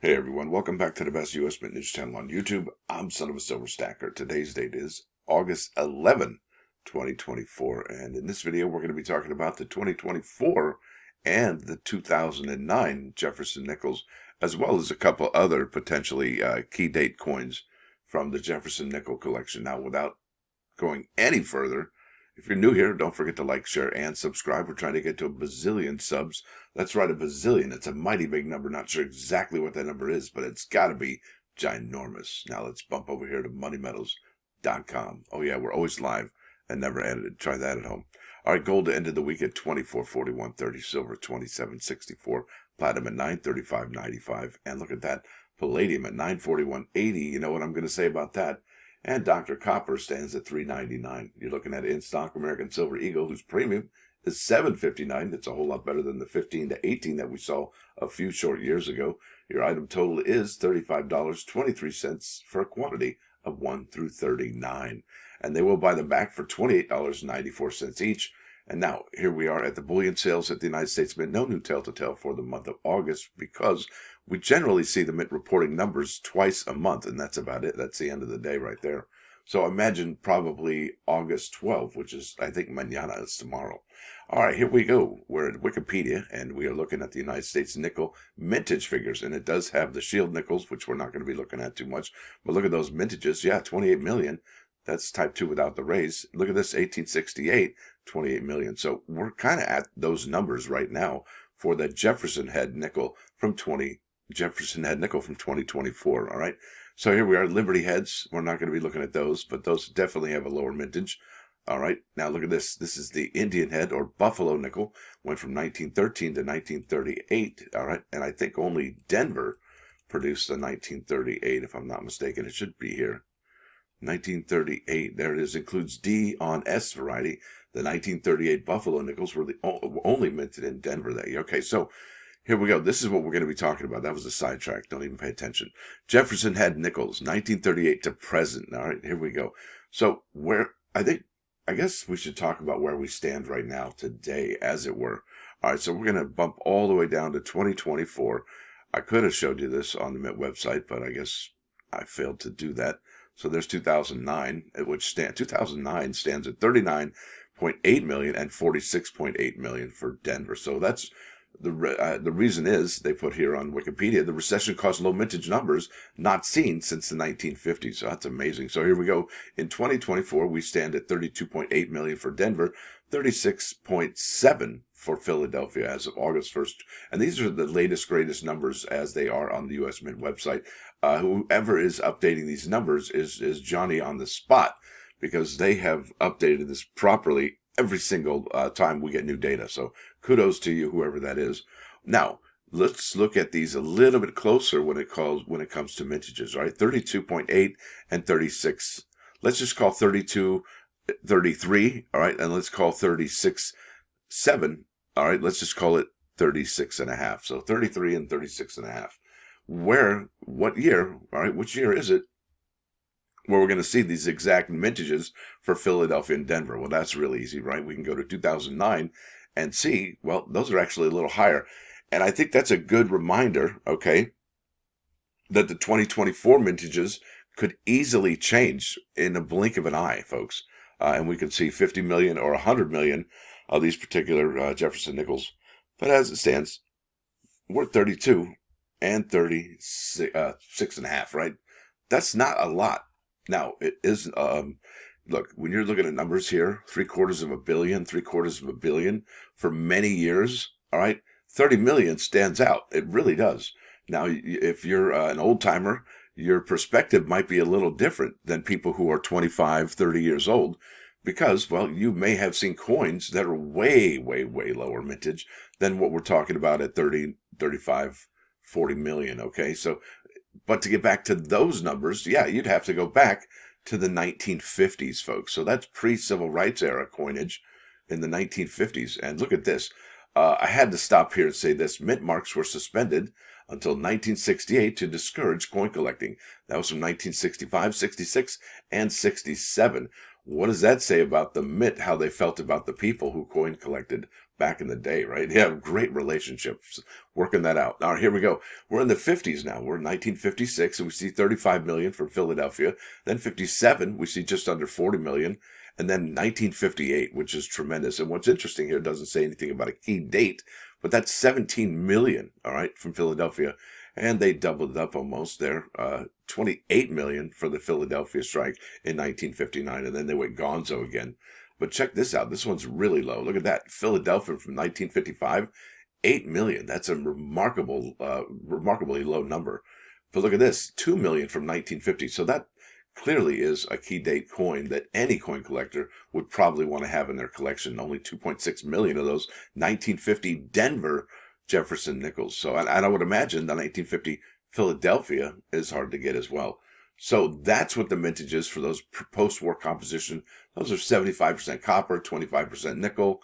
Hey everyone, welcome back to the best US Mint News channel on YouTube. I'm sonofasilverstacker. Today's date is August 11, 2024, and in this video we're going to be talking about the 2024 and the 2009 Jefferson Nickels, as well as a couple other potentially key date coins from the Jefferson Nickel collection. Now, without going any further, if you're new here, don't forget to like, share, and subscribe. We're trying to get to a bazillion subs. That's right, a bazillion. It's a mighty big number. Not sure exactly what that number is, but it's got to be ginormous. Now let's bump over here to MoneyMetalscom. Oh yeah, we're always live and never edited. Try that at home. All right, gold ended the week at 24.41.30, silver 27.64, platinum at 935.95, and look at that, palladium at 941.80. You know what I'm going to say about that? And Dr. Copper stands at $3.99. You're looking at in stock American Silver Eagle, whose premium is $7.59. It's a whole lot better than the $15 to $18 that we saw a few short years ago. Your item total is $35.23 for a quantity of 1 through 39. And they will buy them back for $28.94 each. And now, here we are at the bullion sales at the United States Mint. No new tale to tell for the month of August because we generally see the Mint reporting numbers twice a month, and that's about it. That's the end of the day right there. So imagine probably August 12th, which is, I think, mañana is tomorrow. All right, here we go. We're at Wikipedia, and we are looking at the United States nickel mintage figures, and it does have the shield nickels, which we're not going to be looking at too much. But look at those mintages. Yeah, 28 million. That's type 2 without the raise. Look at this, 1868, 28 million. So we're kind of at those numbers right now for the Jefferson Head nickel from 2024, all right? So here we are, Liberty Heads. We're not going to be looking at those, but those definitely have a lower mintage. All right, now look at this. This is the Indian Head or Buffalo Nickel. Went from 1913 to 1938, all right? And I think only Denver produced the 1938, if I'm not mistaken. It should be here. 1938, there it is, includes D on S variety. The 1938 Buffalo Nickels were the only minted in Denver that year. Okay, so here we go. This is what we're going to be talking about. That was a sidetrack. Don't even pay attention. Jefferson Head Nickels, 1938 to present. All right, here we go. So I guess we should talk about where we stand right now today, as it were. All right, so we're going to bump all the way down to 2024. I could have showed you this on the Mint website, but I guess I failed to do that. So there's 2009, which 2009 stands at 39.8 million and 46.8 million for Denver. So that's the reason is they put here on Wikipedia, the recession caused low mintage numbers not seen since the 1950s. So that's amazing. So here we go. In 2024, we stand at 32.8 million for Denver, 36.7 for Philadelphia as of August 1st. And these are the latest, greatest numbers as they are on the US Mint website. Whoever is updating these numbers is Johnny on the spot, because they have updated this properly every single time we get new data. So kudos to you, whoever that is. Now, let's look at these a little bit closer when it comes to mintages, right? 32.8 and 36. Let's just call 32 33, all right? And let's call 36 7, all right? Let's just call it 36 and a half. So 33 and 36 and a half. What year, all right, which year is it where we're going to see these exact mintages for Philadelphia and Denver? Well, that's really easy, right? We can go to 2009 and see, well, those are actually a little higher. And I think that's a good reminder, okay, that the 2024 mintages could easily change in a blink of an eye, folks. And we could see 50 million or 100 million of these particular Jefferson Nickels. But as it stands, we're at 32 and 36 and a half, right? That's not a lot. Now, it is, look, when you're looking at numbers here, 750 million, 750 million for many years, all right, 30 million stands out. It really does. Now, if you're an old timer, your perspective might be a little different than people who are 25, 30 years old, because, well, you may have seen coins that are way, way, way lower mintage than what we're talking about at 30, 35, 40 million, okay? So, but to get back to those numbers, yeah, you'd have to go back to the 1950s, folks. So that's pre-civil rights era coinage in the 1950s. And look at this. I had to stop here and say this. Mint marks were suspended until 1968 to discourage coin collecting. That was from 1965, 66, and 67. What does that say about the Mint, how they felt about the people who coin collected back in the day, right? Yeah, great relationships working that out. All right, here we go. We're in the 50s now. We're in 1956, and we see 35 million from Philadelphia. Then 57, we see just under 40 million. And then 1958, which is tremendous. And what's interesting here, doesn't say anything about a key date, but that's 17 million, all right, from Philadelphia. And they doubled it up almost there, 28 million for the Philadelphia strike in 1959. And then they went gonzo again. But check this out. This one's really low. Look at that. Philadelphia from 1955, 8 million. That's a remarkably low number. But look at this, 2 million from 1950. So that clearly is a key date coin that any coin collector would probably want to have in their collection. Only 2.6 million of those 1950 Denver Jefferson Nickels. So, and I would imagine the 1950 Philadelphia is hard to get as well. So that's what the mintage is for those post-war composition. Those are 75% copper, 25% nickel.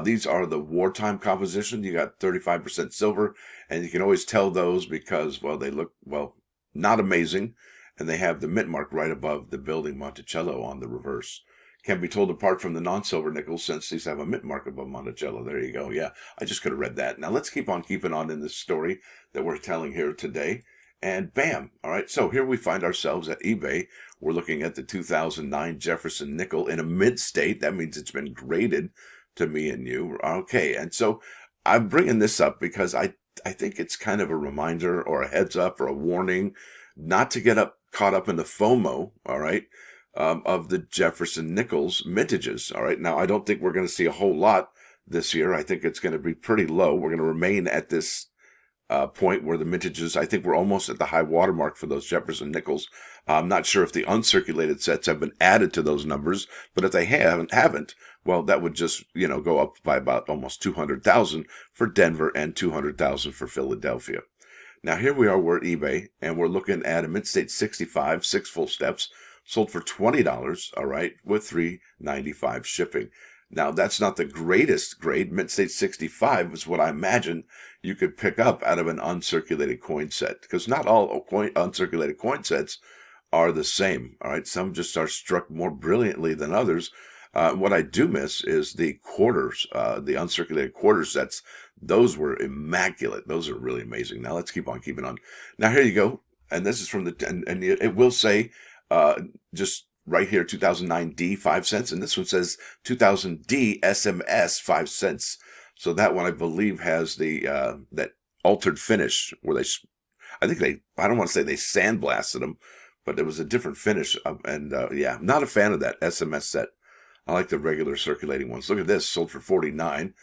These are the wartime composition. You got 35% silver, and you can always tell those because, well, they look, well, not amazing, and they have the mint mark right above the building Monticello on the reverse. Can be told apart from the non-silver nickels since these have a mint mark above Monticello. There you go. Yeah, I just could have read that. Now let's keep on keeping on in this story that we're telling here today. And bam. All right. So here we find ourselves at eBay. We're looking at the 2009 Jefferson Nickel in a mid state. That means it's been graded to me and you. Okay. And so I'm bringing this up because I think it's kind of a reminder or a heads up or a warning not to get caught up in the FOMO. All right. Of the Jefferson Nickels mintages. All right. Now, I don't think we're going to see a whole lot this year. I think it's going to be pretty low. We're going to remain at this point where the mintages, I think we're almost at the high watermark for those Jefferson Nickels. I'm not sure if the uncirculated sets have been added to those numbers, but if they haven't, well, that would just, go up by about almost 200,000 for Denver and 200,000 for Philadelphia. Now, here we are, we're at eBay, and we're looking at a Mint-State 65, 6 full steps, sold for $20, all right, with $3.95 shipping. Now, that's not the greatest grade. Mint-State 65 is what I imagine you could pick up out of an uncirculated coin set, because not all uncirculated coin sets are the same, all right? Some just are struck more brilliantly than others. What I do miss is the quarters, the uncirculated quarter sets. Those were immaculate. Those are really amazing. Now, let's keep on keeping on. Now, here you go. And this is from and it will say just right here, 2009D, 5 cents. And this one says 2000D SMS, 5 cents. So that one, I believe, has the that altered finish where I don't want to say they sandblasted them, but there was a different finish. Yeah, not a fan of that SMS set. I like the regular circulating ones. Look at this, sold for $49.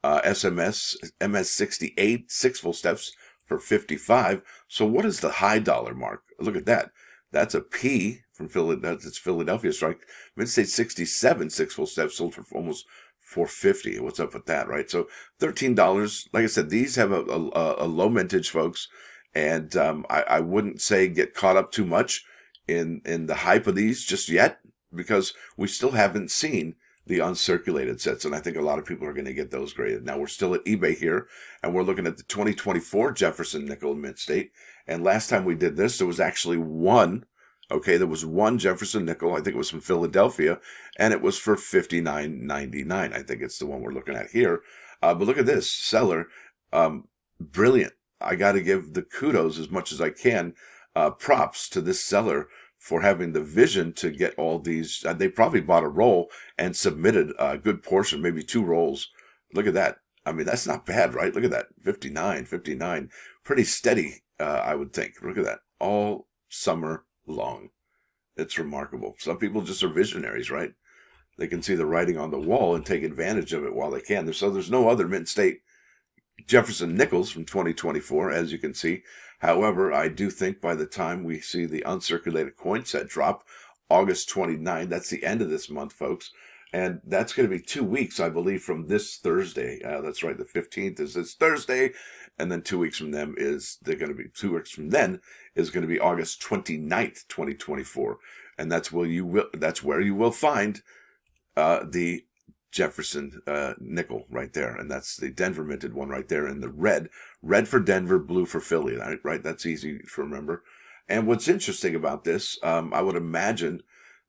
SMS, MS68, 6 full steps for $55. So what is the high dollar mark? Look at that. That's a P from Philadelphia. That's Philadelphia strike. Mint-State 67, 6 full steps, sold for almost $4.50. What's up with that, right? So $13. Like I said, these have a low mintage, folks, and I wouldn't say get caught up too much in the hype of these just yet, because we still haven't seen the uncirculated sets, and I think a lot of people are going to get those graded. Now, we're still at eBay here, and we're looking at the 2024 Jefferson Nickel Mint-State, and last time we did this, there was actually one. Okay, there was one Jefferson Nickel, I think it was from Philadelphia, and it was for $59.99. I think it's the one we're looking at here. But look at this, seller, brilliant. I got to give the kudos as much as I can, props to this seller for having the vision to get all these. They probably bought a roll and submitted a good portion, maybe 2 rolls. Look at that. I mean, that's not bad, right? Look at that, 59. Pretty steady, I would think. Look at that, all summer long. It's remarkable. Some people just are visionaries, right? They can see the writing on the wall and take advantage of it while they can. So there's no other Mint-State Jefferson Nickels from 2024, as you can see. However, I do think by the time we see the uncirculated coin set drop, August 29, that's the end of this month, folks. And that's going to be 2 weeks, I believe, from this Thursday. That's right, the 15th is this Thursday. And then 2 weeks from them is going to be August 29th, 2024. And that's where you will find the Jefferson Nickel right there. And that's the Denver minted one right there in the red. Red for Denver, blue for Philly, right? That's easy to remember. And what's interesting about this, I would imagine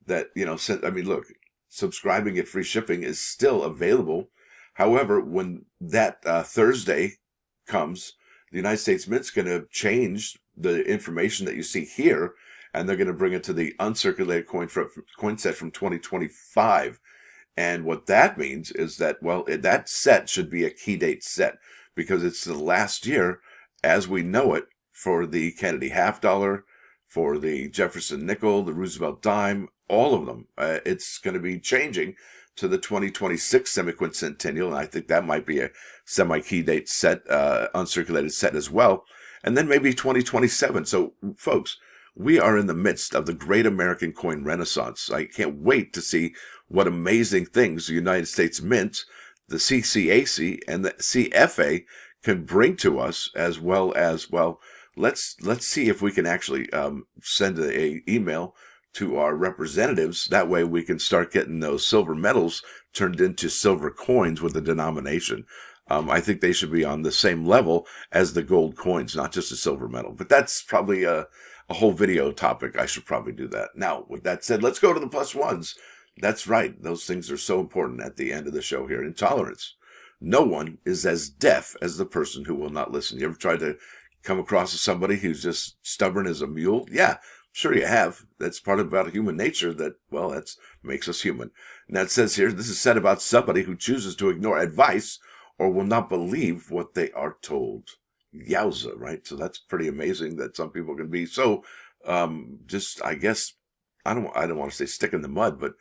that, look, subscribing at free shipping is still available. However, when that Thursday comes, the United States Mint's going to change the information that you see here, and they're going to bring it to the uncirculated coin set from 2025. And what that means is that, well, that set should be a key date set, because it's the last year as we know it for the Kennedy half dollar, for the Jefferson Nickel, the Roosevelt dime, all of them. It's going to be changing to the 2026 semi-quincentennial, and I think that might be a semi-key date set, uncirculated set as well. And then maybe 2027. So, folks, we are in the midst of the great American coin renaissance. I can't wait to see what amazing things the United States Mint, the CCAC, and the CFA can bring to us, as well as, well, let's see if we can actually send a email to our representatives. That way we can start getting those silver medals turned into silver coins with the denomination. I think they should be on the same level as the gold coins, not just a silver medal. But that's probably a whole video topic. I should probably do that. Now, with that said, let's go to the plus ones. That's right. Those things are so important at the end of the show here. Intolerance. No one is as deaf as the person who will not listen. You ever tried to come across somebody who's just stubborn as a mule? Yeah, sure you have. That's part about human nature that, well, that makes us human. And that says here, this is said about somebody who chooses to ignore advice or will not believe what they are told. Yowza, right? So that's pretty amazing that some people can be so, just, I guess, I don't want to say stick in the mud, but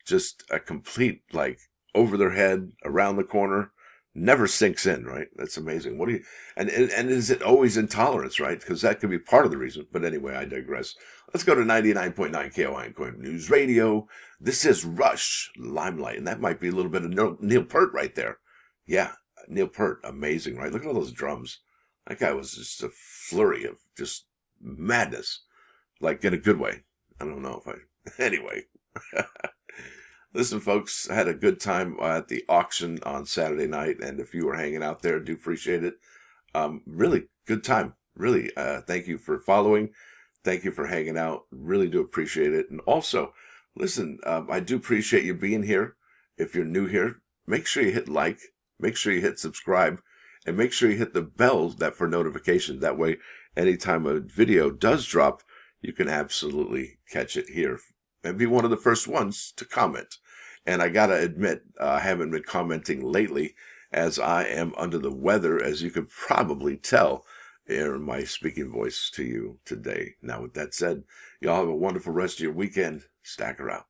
just a complete, like, over their head, around the corner, never sinks in, right? That's amazing. What do you, and is it always intolerance, right? Because that could be part of the reason. But anyway, I digress. Let's go to 99.9 KOI and Coin News Radio. This is Rush Limelight, and that might be a little bit of Neil Peart right there. Yeah, Neil Peart, amazing, right? Look at all those drums. That guy was just a flurry of just madness, like in a good way. I don't know if I, anyway. Listen, folks, I had a good time at the auction on Saturday night, and if you were hanging out there, do appreciate it. Really good time. Really, thank you for following. Thank you for hanging out. Really do appreciate it. And also, listen, I do appreciate you being here. If you're new here, make sure you hit like, make sure you hit subscribe, and make sure you hit the bell for notifications. That way, anytime a video does drop, you can absolutely catch it here and be one of the first ones to comment. And I gotta admit, I haven't been commenting lately, as I am under the weather, as you could probably tell in my speaking voice to you today. Now, with that said, y'all have a wonderful rest of your weekend. Stacker out.